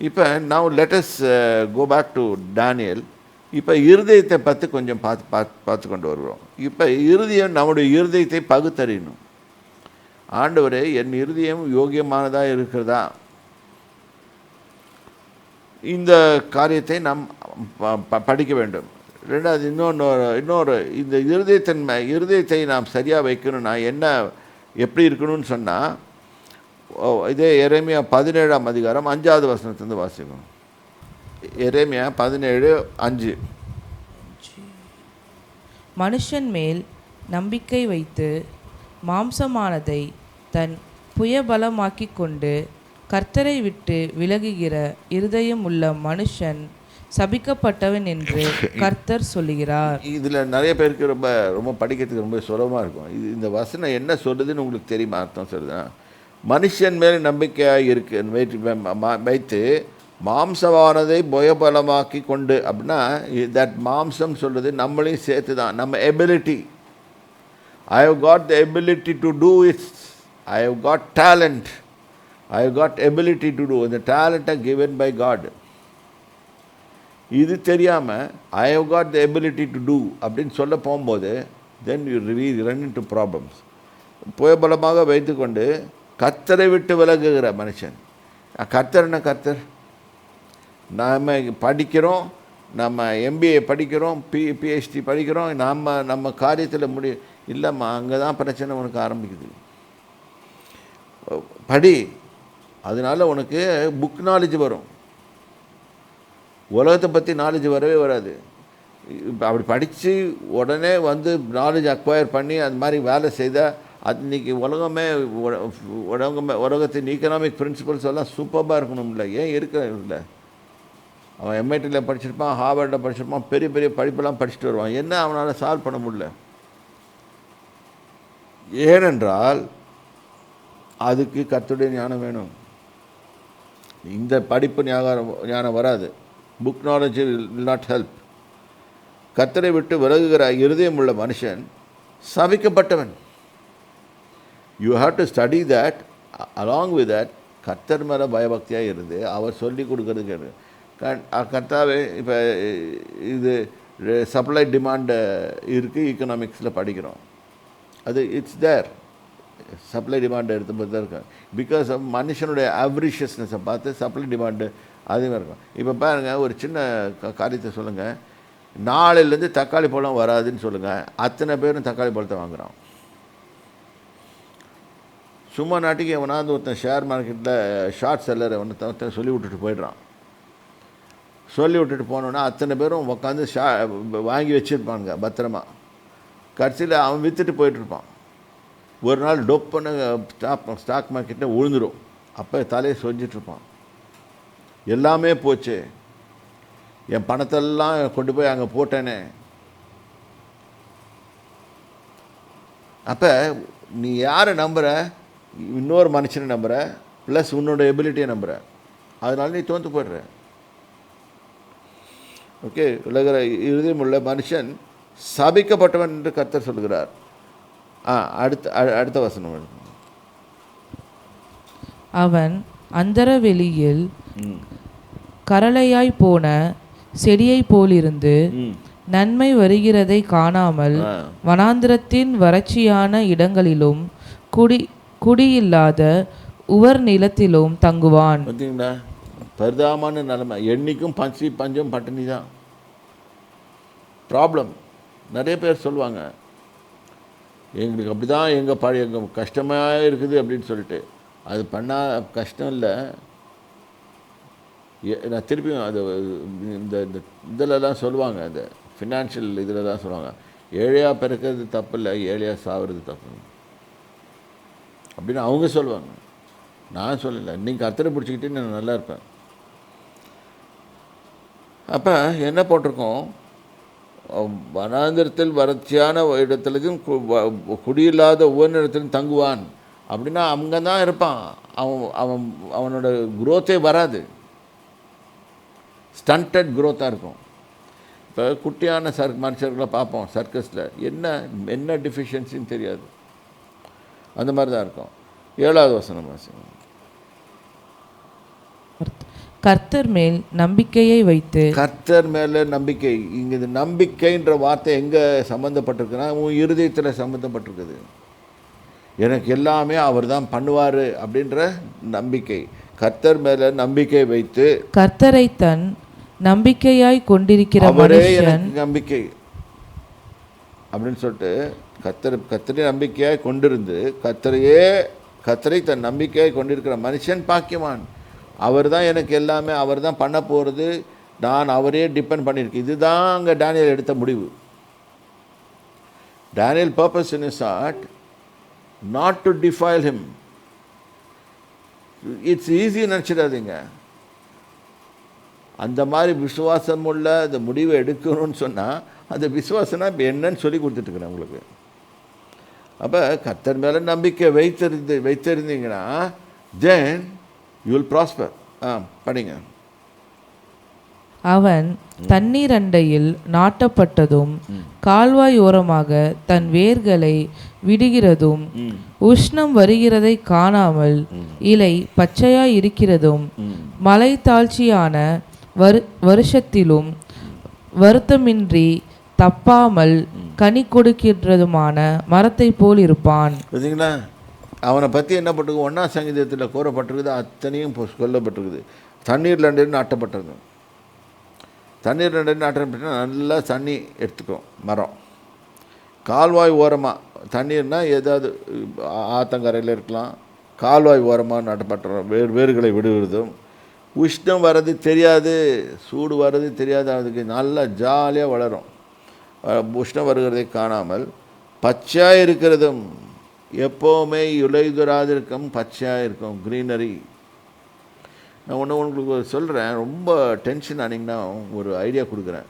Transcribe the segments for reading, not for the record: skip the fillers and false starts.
இப்போ now let us go back to Daniel. இப்போ இருதயத்தை பற்றி கொஞ்சம் பார்த்து கொண்டு வருகிறோம். இப்போ இருதயம் நம்முடைய இருதயத்தை பகுத்தறியணும். ஆண்டவரே, என் இருதயம் யோகியமானதாக இருக்கிறதா? இந்த காரியத்தை நாம் படிக்க வேண்டும். ரெண்டாவது இன்னொரு இந்த இருதயத்தை நாம் சரியாக வைக்கணும்னா என்ன எப்படி இருக்கணும்னு சொன்னால், இதே எரேமியா 17ஆம் அதிகாரம் 5வது வசனத்திலிருந்து வாசிக்கணும். எரேமியா 17:5. மனுஷன் மேல் நம்பிக்கை வைத்து மாம்சமானதை தன் புயபலமாக்கிக் கொண்டு கர்த்தரை விட்டு விலகுகிற இருதயம் உள்ள மனுஷன் சபிக்கப்பட்டவன் என்று கர்த்தர் சொல்லுகிறார். இதில் நிறைய பேருக்கு ரொம்ப ரொம்ப படிக்கிறதுக்கு ரொம்ப சுலபமாக இருக்கும். இந்த வசனம் என்ன சொல்லுதுன்னு உங்களுக்கு தெரியுமா? அர்த்தம் சொல்லுதுன்னா, மனுஷன் மேல் நம்பிக்கையாக வைத்து மாம்சமானதை புயபலமாக்கி கொண்டு, அப்படின்னா தட் மாம்சம் சொல்கிறது நம்மளையும் சேர்த்து தான். நம்ம ability, I have got the ability to do it's, I have got talent, I have got ability to do. இந்த டேலண்ட்டை கிவன் பை காட். இது தெரியாமல் I have got the ability to do அப்படின்னு சொல்ல போகும்போது then you run into problems. புயபலமாக வைத்துக்கொண்டு கர்த்தரை விட்டு விலகுகிற மனுஷன். கர்த்தர் நாம் படிக்கிறோம், நம்ம எம்பிஏ படிக்கிறோம், பிஹெச்டி படிக்கிறோம், நம்ம காரியத்தில் இல்லைம்மா, அங்கே தான் பிரச்சனை உனக்கு ஆரம்பிக்குது. படி, அதனால் உனக்கு புக் நாலேஜ் வரும், உலகத்தை பற்றி நாலேஜ் வரவே வராது. இப்போ அப்படி படித்து உடனே நாலேஜ் அக்வயர் பண்ணி அந்த மாதிரி வேலை செய்தால் அது இன்றைக்கி உலகத்தின் ஈக்கனாமிக் பிரின்சிபல்ஸ் எல்லாம் சூப்பராக இருக்கணும்ல. ஏன் இல்லை? அவன் எம்ஐடியில் படிச்சிருப்பான், ஹார்வர்டில் படிச்சிருப்பான், பெரிய பெரிய படிப்பெல்லாம் படிச்சுட்டு வருவான். என்ன அவனால் சால்வ் பண்ண முடியல? ஏனென்றால் அதுக்கு கர்த்தருடைய ஞானம் வேணும். இந்த படிப்பு ஞானம் வராது. Book knowledge will not help. கர்த்தரை விட்டு விலகுகிற இருதயம் உள்ள மனுஷன் சபிக்கப்பட்டவன். You have to study that. Along with that கர்த்தர் மேலே பயபக்தியாக இருந்து அவர் சொல்லி கொடுக்கறதுக்கு கர்த்தாவே. இப்போ இது சப்ளை டிமாண்டு இருக்குது, ஈக்கனாமிக்ஸில் படிக்கிறோம். அது இட்ஸ் தேர். சப்ளை டிமாண்டை எடுத்து பார்த்து தான் இருக்கும். பிகாஸ் ஆஃப் மனுஷனுடைய ஆவரிஷியஸ்னஸை பார்த்து சப்ளை டிமாண்டு அதிகமாக இருக்கும். இப்போ பாருங்கள், ஒரு சின்ன காரியத்தை சொல்லுங்கள். நாளையிலேருந்து தக்காளி பழம் வராதுன்னு சொல்லுங்கள், அத்தனை பேரும் தக்காளி பழத்தை வாங்குகிறான். சும்மா நாட்டுக்கு எவனாவது ஒருத்தன் ஷேர் மார்க்கெட்டில் ஷார்ட் செல்லரை ஒருத்தன் சொல்லி விட்டுட்டு போயிடுறான். சொல்லி விட்டுட்டு போனோன்னா அத்தனை பேரும் உட்காந்து வாங்கி வச்சுருப்பானுங்க பத்திரமா. கடைசியில் அவன் விற்றுட்டு போயிட்டுருப்பான். ஒரு நாள் டொப்புன்னு ஸ்டாக் மார்க்கெட்டில் விழுந்துடும். அப்போ தலையை சொஞ்சிட்ருப்பான். எல்லாமே போச்சு, என் பணத்தெல்லாம் கொண்டு போய் அங்கே போட்டேனே. அப்போ நீ யாரை நம்புகிற? இன்னொரு மனுஷனை நம்புகிற, ப்ளஸ் உன்னோட எபிலிட்டியை நம்புகிற. அதனால நீ தோற்று போய்டுற. ஓகே, உலகிற இருதயம் உள்ள மனுஷன் சபிக்கப்பட்டவன் என்று கர்த்தர் சொல்கிறார். அடுத்த வசனம். அவன் அந்தரவெளியில் கரளையாய் போன செடியை போலிருந்து நன்மை வருகிறதை காணாமல் வனாந்திரத்தின் வறட்சியான இடங்களிலும் குடியில்லாத உவர் நிலத்திலும் தங்குவான். பார்த்தீங்களா, பரிதாபமான நிலைமை. என்னைக்கும் பஞ்சம் பட்டினி தான் ப்ராப்ளம். நிறைய பேர் சொல்லுவாங்க, எங்களுக்கு அப்படி தான் எங்கள் கஷ்டமாக இருக்குது அப்படின்னு சொல்லிட்டு. அது பண்ணால் கஷ்டம் இல்லை. நான் திருப்பியும் அது இந்த இதிலலாம் சொல்லுவாங்க, இந்த ஃபினான்ஷியல் இதில் தான் சொல்லுவாங்க, ஏழையாக பிறக்கிறது தப்பு இல்லை, ஏழையாக சாகிறது தப்பு அப்படின்னு அவங்க சொல்லுவாங்க. நான் சொல்லலை. நீங்கள் கர்த்தரை பிடிச்சிக்கிட்டு நான் நல்லா இருப்பேன். அப்போ என்ன போட்டிருக்கோம்? வனாந்திரத்தில் வறட்சியான இடத்துலையும் குடியில்லாத ஒவ்வொரு இடத்துலையும் தங்குவான். அப்படின்னா அங்கே தான் இருப்பான். அவனோட குரோத்தே வராது, ஸ்டண்டட் குரோத்தாக இருக்கும். இப்போ குட்டியான மனுஷர்களை பார்ப்போம் சர்க்கஸில், என்ன டிஃபிஷியன்சின்னு தெரியாது. அந்த மாதிரி தான் இருக்கும். 7வது வசனம் வாசிங்க. கர்த்தர் மேல் நம்பிக்கையை வைத்து. கர்த்தர் மேலே நம்பிக்கை. இங்கே இந்த நம்பிக்கைன்ற வார்த்தை எங்கே சம்மந்தப்பட்டிருக்குன்னா உன் இருதயத்தில் சம்மந்தப்பட்டிருக்குது. எனக்கு எல்லாமே அவர் தான் பண்ணுவார் அப்படின்ற நம்பிக்கை. கர்த்தர் மேலே நம்பிக்கை வைத்து. கர்த்தரை தன் நம்பிக்கையாய் கொண்டிருக்கிற அவரே மனுஷன். எனக்கு நம்பிக்கை அப்படின்னு சொல்லிட்டு கர்த்தரை நம்பிக்கையாய் கொண்டிருந்து கர்த்தரை தன் நம்பிக்கையாய் கொண்டிருக்கிற மனுஷன் பாக்கியவான். அவர் தான் எனக்கு எல்லாமே, அவர் தான் பண்ண போகிறது, நான் அவரே டிபெண்ட் பண்ணியிருக்கேன். இதுதான் அங்கே டேனியல் எடுத்த முடிவு. Daniel purpose in his heart not to defile him. It's easy நினச்சிடாதீங்க. அந்த மாதிரி விசுவாசம் உள்ள அந்த முடிவை எடுக்கணும்னு சொன்னால் அந்த விசுவாசனா இப்போ என்னன்னு சொல்லி கொடுத்துட்ருக்குறேன் உங்களுக்கு. அப்போ கர்த்தர் மேலே நம்பிக்கை வைத்திருந்தீங்கன்னா தென் யூ வில் ப்ராஸ்பர். படிங்க. அவன் தண்ணீர் அண்டையில் நாட்டப்பட்டதும் கால்வாய் ஓரமாக தன் வேர்களை விடுகிறதும் உஷ்ணம் வருகிறதை காணாமல் இலை பச்சையாய் இருக்கிறதும் மலை தாழ்ச்சியான வருஷத்திலும் வருத்தமின்றி தப்பாமல் கனி கொடுக்கிறதுமான மரத்தை போல் இருப்பான். பார்த்தீங்களா, அவனை பற்றி என்ன பட்டிருக்கு? 1ஆம் சங்கீதத்தில் கூறப்பட்டிருக்குது, அத்தனையும் சொல்லப்பட்டிருக்குது. தண்ணீரில் அண்டையில் நாட்டப்பட்டிருக்கு. தண்ணீர் அண்டையில் நாட்டப்பட்ட நல்லா தண்ணி எடுத்துக்கும் மரம். கால்வாய் ஓரமாக, தண்ணீர்னால் ஏதாவது ஆத்தங்கரையில் இருக்கலாம், கால்வாய் ஓரமாக நாட்டப்பட்ட வேர்களை விடுவதும், உஷ்ணம் வர்றது தெரியாது, சூடு வர்றது தெரியாது, அதுக்கு நல்லா ஜாலியாக வளரும். உஷ்ணம் வருகிறதை காணாமல் பச்சையாக இருக்கிறதும், எப்போவுமே இலையுதிராது இருக்கும், பச்சையாக இருக்கும், க்ரீனரி. நான் உங்களுக்கு சொல்கிறேன், ரொம்ப டென்ஷன் ஆனீங்கன்னா ஒரு ஐடியா கொடுக்குறேன்.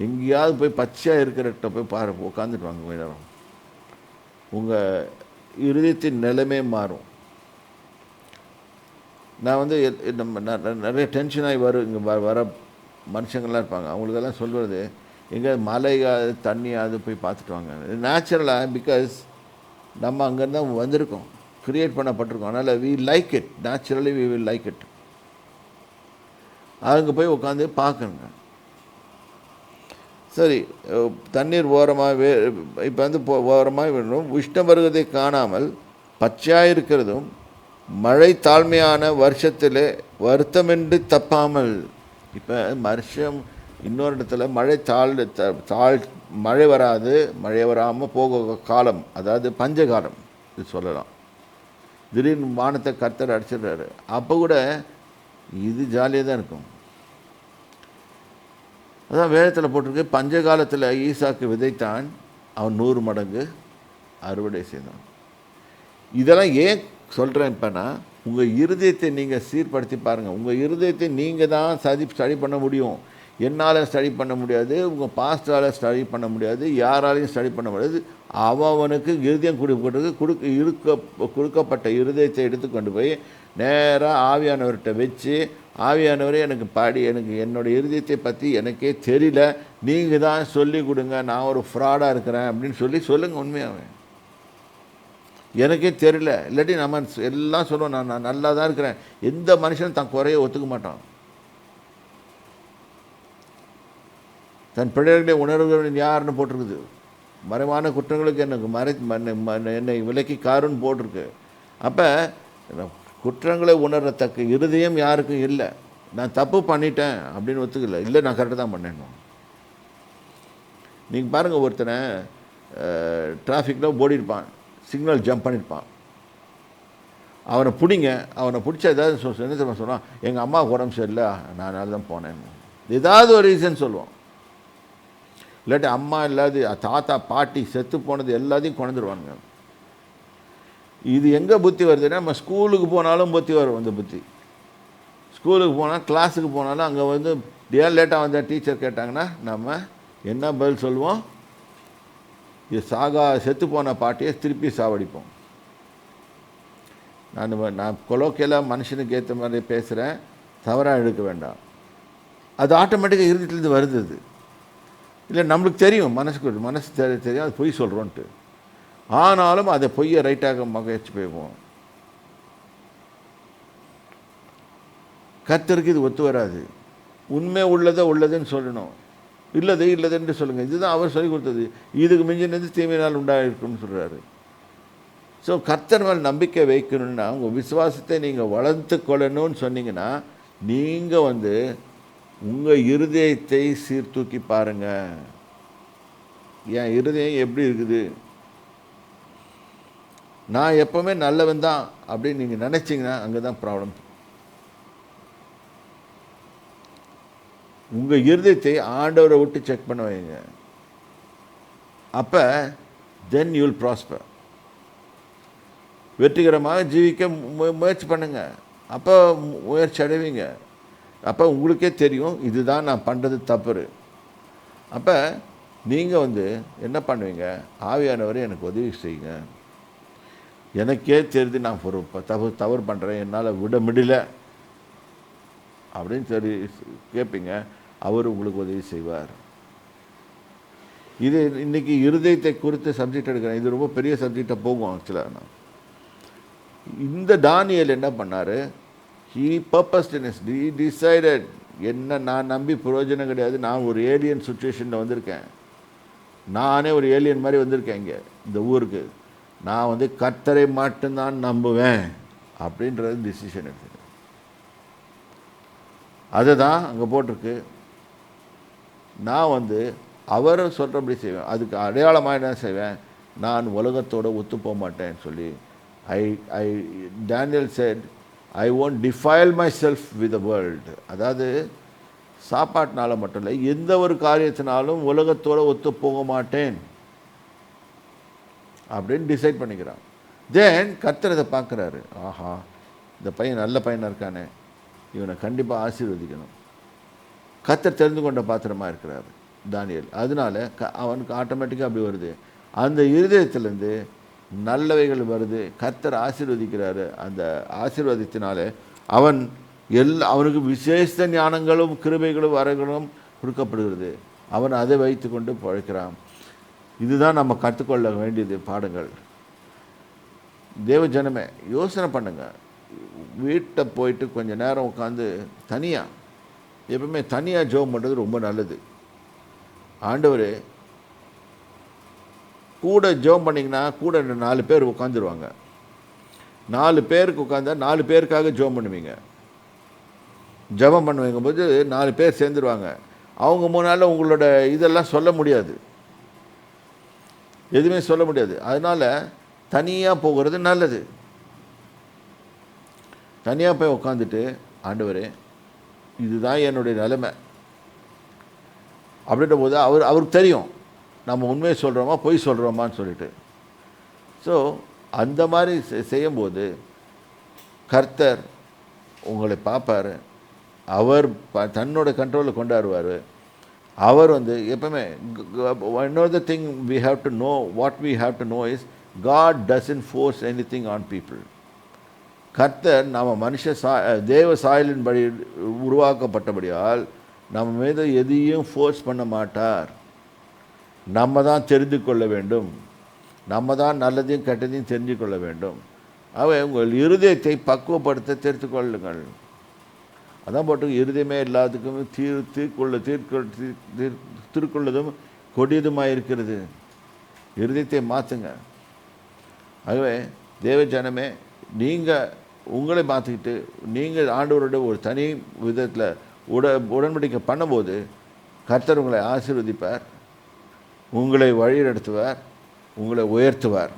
எங்கேயாவது போய் பச்சையாக இருக்கிறட்ட போய் உட்காந்துட்டு வாங்க கொஞ்ச நேரம். உங்கள் இருதயத்தின் நிலைமை மாறும். நான் வந்து நிறைய டென்ஷனாகி இங்கே வர மனுஷங்கள்லாம் இருப்பாங்க. அவங்களுக்கெல்லாம் சொல்கிறது, எங்கே மலையாவது தண்ணியாவது போய் பார்த்துட்டு வாங்க. நேச்சுரலாக, பிகாஸ் நம்ம அங்கேருந்து தான் வந்திருக்கோம், க்ரியேட் பண்ணப்பட்டிருக்கோம். அதனால் we like it, naturally we will like it. அங்கே போய் உட்காந்து பார்க்கணுங்க. சரி, தண்ணீர் ஓரமாக இப்போ வந்து ஓரமாக வேணும். உஷ்ணம் வருவதை காணாமல் பச்சையாக இருக்கிறதும் மழை தாழ்மையான வருஷத்தில் வருத்தமின்றி தப்பாமல். இப்போ வருஷம் இன்னொரு இடத்துல மழை வராது, மழை வராமல் போக காலம், அதாவது பஞ்சகாலம் இது சொல்லலாம். திடீர்னு வானத்தை கர்த்தர் அடிச்சிடுறாரு. அப்போ கூட இது ஜாலியாக தான் இருக்கும். அதான் வேதத்தில் போட்டிருக்கு, பஞ்சகாலத்தில் ஈசாக்கு விதைத்தான், அவன் 100 மடங்கு அறுவடை செய்தான். இதெல்லாம் ஏன் சொல்கிறேன் இப்போனா, உங்கள் இருதயத்தை நீங்கள் சீர்படுத்தி பாருங்கள். உங்கள் இருதயத்தை நீங்கள் தான் ஸ்டடி பண்ண முடியும். என்னால் ஸ்டடி பண்ண முடியாது, உங்கள் பாஸ்டரால் ஸ்டடி பண்ண முடியாது, யாராலையும் ஸ்டடி பண்ண முடியாது. அவனுக்கு இருதயம் கொடுக்கப்பட்ட இருதயத்தை எடுத்துக்கொண்டு போய் நேராக ஆவியானவர்கிட்ட வச்சு, ஆவியானவரே எனக்கு எனக்கு என்னோடய இருதயத்தை பற்றி எனக்கே தெரியல, நீங்கள் தான் சொல்லி கொடுங்க, நான் ஒரு ஃப்ராடாக இருக்கிறேன் அப்படின்னு சொல்லுங்கள். உண்மையாகவே எனக்கே தெரியல, இல்லாட்டி நம்ம எல்லாம் சொல்லுவோம், நான் நல்லா தான் இருக்கிறேன். எந்த மனுஷனும் தான் குறைய ஒத்துக்க மாட்டான். தன் பிள்ளைகளை உணர்வுகளின் யாருன்னு போட்டிருக்குது. மறைவான குற்றங்களுக்கு எனக்கு என்னை விலக்கி காருன்னு போட்டிருக்கு. அப்போ குற்றங்களை உணரத்தக்க இருதயம் யாருக்கும் இல்லை. நான் தப்பு பண்ணிட்டேன் அப்படின்னு ஒத்துக்கல, இல்லை நான் கரெக்டாக தான் பண்ணணும். நீங்கள் பாருங்கள், ஒருத்தனை டிராஃபிக்கில் ஓடிருப்பான், சிக்னல் ஜம்ப் பண்ணியிருப்பான். அவனை பிடிங்க, அவனை பிடிச்ச ஏதாவது என்ன சொன்னான், எங்கள் அம்மா உடம்பு சரியில்லை, நான் அதனால தான் போனேன், ஏதாவது ஒரு ரீசன் சொல்லுவோம். இல்லாட்டி அம்மா இல்லாது தாத்தா பாட்டி செத்து போனது எல்லாத்தையும் கொண்டுருவானுங்க. இது எங்கே புத்தி வருதுன்னா, நம்ம ஸ்கூலுக்கு போனாலும் புத்தி வரும். அந்த புத்தி ஸ்கூலுக்கு போனால், கிளாஸுக்கு போனாலும் அங்கே வந்து ஏன் லேட்டாக வந்தால் டீச்சர் கேட்டாங்கன்னா நம்ம என்ன பதில் சொல்லுவோம்? இது செத்து போன பாட்டியை திருப்பி சாவடிப்போம். நான் கொலோக்கியலாக மனுஷனுக்கு ஏற்ற மாதிரி பேசுகிறேன், தவறாக எடுக்க வேண்டாம். அது ஆட்டோமேட்டிக்காக இருந்துட்டுலேருந்து வருது. அது இல்லை, நம்மளுக்கு தெரியும், மனசு தெரியும் அது பொய் சொல்கிறோன்ட்டு. ஆனாலும் அதை பொய்யை ரைட்டாக முயற்சி போய்வோம். கர்த்தருக்கு இது ஒத்து வராது. உண்மை உள்ளதை உள்ளதுன்னு சொல்லணும், இல்லதுன்னு சொல்லுங்கள். இதுதான் அவர் சொல்லிக் கொடுத்தது. இதுக்கு மிஞ்சினது தீமையினால் உண்டாயிருக்குன்னு சொல்கிறாரு. ஸோ கர்த்தர் மேல் நம்பிக்கை வைக்கணும்னா உங்கள் விசுவாசத்தை நீங்கள் வளர்த்து கொள்ளணும்னு சொன்னீங்கன்னா, நீங்கள் உங்கள் இருதயத்தை சீர்தூக்கி பாருங்கள். என் இருதயம் எப்படி இருக்குது, நான் எப்போவுமே நல்லவன் தான் அப்படின்னு நீங்கள் நினச்சிங்கன்னா அங்கே தான் ப்ராப்ளம். உங்கள் இருதயத்தை ஆண்டவரை விட்டு செக் பண்ண வைங்க. அப்போ தென் யூ வில் ப்ராஸ்பர். வெற்றிகரமாக ஜீவிக்க முயற்சி பண்ணுங்க. அப்போ முயற்சி அடைவீங்க. அப்போ உங்களுக்கே தெரியும் இதுதான் நான் பண்ணுறது தப்பு. அப்போ நீங்கள் என்ன பண்ணுவீங்க, ஆவியானவரை எனக்கு உதவி செய்யுங்க, எனக்கே தெரிஞ்சு நான் ஒரு தவறு பண்ணுறேன், என்னால் விட முடியல அப்படின்னு கேட்பீங்க. அவர் உங்களுக்கு உதவி செய்வார். இது இன்றைக்கி இருதயத்தை குறித்து சப்ஜெக்ட் எடுக்கிறேன். இது ரொம்ப பெரிய சப்ஜெக்டாக போகும். ஆக்சுவலாக நான் இந்த தானியேல் என்ன பண்ணார், ஹீ பர்பஸ்ட், ஹீ டிசைடட், என்ன நான் நம்பி பிரயோஜனம் கிடையாது, நான் ஒரு ஏலியன் சுச்சுவேஷனில் வந்திருக்கேன், நானே ஒரு ஏலியன் மாதிரி வந்திருக்கேன் இங்கே இந்த ஊருக்கு, நான் கர்த்தரை மட்டும்தான் நம்புவேன் அப்படின்றது டிசிஷன் எடுத்துக்கிறேன். அதை தான் அங்கே போட்டிருக்கு. நான் அவர் சொல்கிறபடி செய்வேன். அதுக்கு அடையாளமாக என்ன செய்வேன், நான் உலகத்தோடு ஒத்து போக மாட்டேன்னு சொல்லி Daniel said, I won't defile myself with the world. அதாவது சாப்பாட்டினால மட்டும் இல்லை, எந்த ஒரு காரியத்தினாலும் உலகத்தோடு ஒத்து போக மாட்டேன் அப்படின்னு டிசைட் பண்ணிக்கிறான். தென் கர்த்தர் இதை பார்க்குறாரு, ஆஹா இந்த பையன் நல்ல பையனாக இருக்கானே, இவனை கண்டிப்பாக ஆசீர்வதிக்கணும். கர்த்தர் தெரிந்து கொண்ட பாத்திரமாக இருக்கிறாரு தானியேல். அதனால அவனுக்கு ஆட்டோமேட்டிக்காக அப்படி வருது, அந்த இருதயத்திலேருந்து நல்லவைகள் வருது, கர்த்தர் ஆசீர்வதிக்கிறாரு. அந்த ஆசீர்வாதத்தினாலே அவனுக்கு விசேஷ ஞானங்களும் கிருபைகளும் வரங்களும் கொடுக்கப்படுகிறது. அவன் அதை வைத்து கொண்டு பழைக்கிறான். இதுதான் நம்ம கற்றுக்கொள்ள வேண்டியது பாடங்கள். தேவ ஜனமே யோசனை பண்ணுங்க. வீட்டை போயிட்டு கொஞ்சம் நேரம் உட்காந்து தனியாக, எப்பவுமே தனியாக ஜெபம் பண்ணுறது ரொம்ப நல்லது. ஆண்டவரே கூட ஜெபம் பண்ணிங்கன்னா கூட 4 பேர் உட்காந்துருவாங்க. 4 பேருக்கு உட்காந்தா 4 பேருக்காக ஜெபம் பண்ணுவீங்க. ஜெபம் பண்ணுவீங்க போது 4 பேர் சேர்ந்துருவாங்க. அவங்க முன்னால் உங்களோட இதெல்லாம் சொல்ல முடியாது, எதுவுமே சொல்ல முடியாது. அதனால் தனியாக போகிறது நல்லது. தனியாக போய் உட்காந்துட்டு, ஆண்டவரே இதுதான் என்னுடைய நிலைமை அப்படின்ற போது அவருக்கு தெரியும் நம்ம உண்மையை சொல்கிறோமா பொய் சொல்கிறோமான்னு சொல்லிட்டு. ஸோ அந்த மாதிரி செய்யும்போது கர்த்தர் உங்களை பார்ப்பார். அவர் தன்னோட கண்ட்ரோலில் கொண்டாடுவார். அவர் எப்பவுமே another thing we have to know, what we have to know is God doesn't force anything on people. கர்த்தர் நம்ம தேவ சாயலின்படி உருவாக்கப்பட்டபடியால் நம்ம மீது எதையும் ஃபோர்ஸ் பண்ண மாட்டார். நம்ம தான் தெரிந்து கொள்ள வேண்டும், நம்ம தான் நல்லதையும் கெட்டதையும் தெரிஞ்சு கொள்ள வேண்டும். உங்கள் இருதயத்தை பக்குவப்படுத்த தெரிந்து கொள்ளுங்கள். அதான் போட்டு இருதயமே எல்லாத்துக்கும் திருக்குள்ளதும் கொடியதுமாக இருக்கிறது. இருதயத்தை மாற்றுங்க. ஆகவே தேவ ஜனமே, நீங்கள் உங்களை மாற்றிக்கிட்டு நீங்கள் ஆண்டவரோட ஒரு தனி விதத்தில் உடன்படிக்கை பண்ணும்போது கர்த்தர் உங்களை ஆசீர்வதிப்பார், உங்களை வழி நடத்துவார், உங்களை உயர்த்துவார்.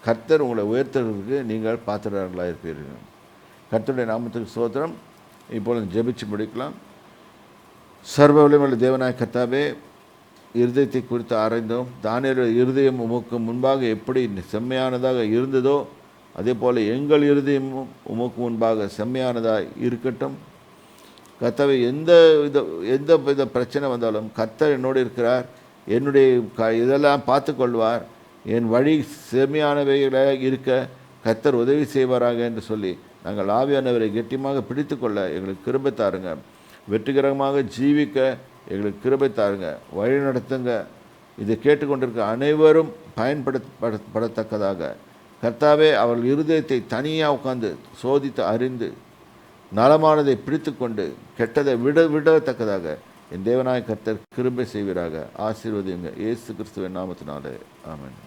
கர்த்தர் உங்களை உயர்த்துவதற்கு நீங்கள் பாத்திரர்களாக இருப்பீர்கள். கர்த்தருடைய நாமத்துக்கு ஸ்தோத்திரம். இப்பொழுது ஜெபிச்சு முடிக்கலாம். சர்வ வல்லமையுள்ள தேவனாய கர்த்தாவே, இருதயத்தை குறித்து ஆராய்ந்தோம். தானியேல் இருதயம் உமக்கு முன்பாக எப்படி செம்மையானதாக இருந்ததோ அதே போல் எங்கள் இருதயமும் உமக்கு முன்பாக செம்மையானதாக இருக்கட்டும். கர்த்தாவே, எந்த வித பிரச்சனை வந்தாலும் கர்த்தர் என்னோடு இருக்கிறார், என்னுடைய இதெல்லாம் பார்த்து கொள்வார், என் வழி செம்மையானவைகளாக இருக்க கர்த்தர் உதவி செய்வாராக என்று சொல்லி நாங்கள் ஆவியானவரை கெட்டியமாக பிடித்து கொள்ள எங்களுக்கு கிருபை தாருங்க. வெற்றிகரமாக ஜீவிக்க எங்களுக்கு கிருபை தாருங்க, வழி நடத்துங்க. இதை கேட்டுக்கொண்டிருக்க அனைவரும் பயன்படுத்தப்படத்தக்கதாக கர்த்தாவே, அவர்கள் இருதயத்தை தனியாக உட்கார்ந்து சோதித்து அறிந்து நலமானதை பிடித்து கொண்டு கெட்டதை விடத்தக்கதாக என் தேவனாய கர்த்தர் கிருபை செய்வீராக. ஆசீர்வதிங்க இயேசு கிறிஸ்துவின் நாமத்தினாலே. ஆமென்.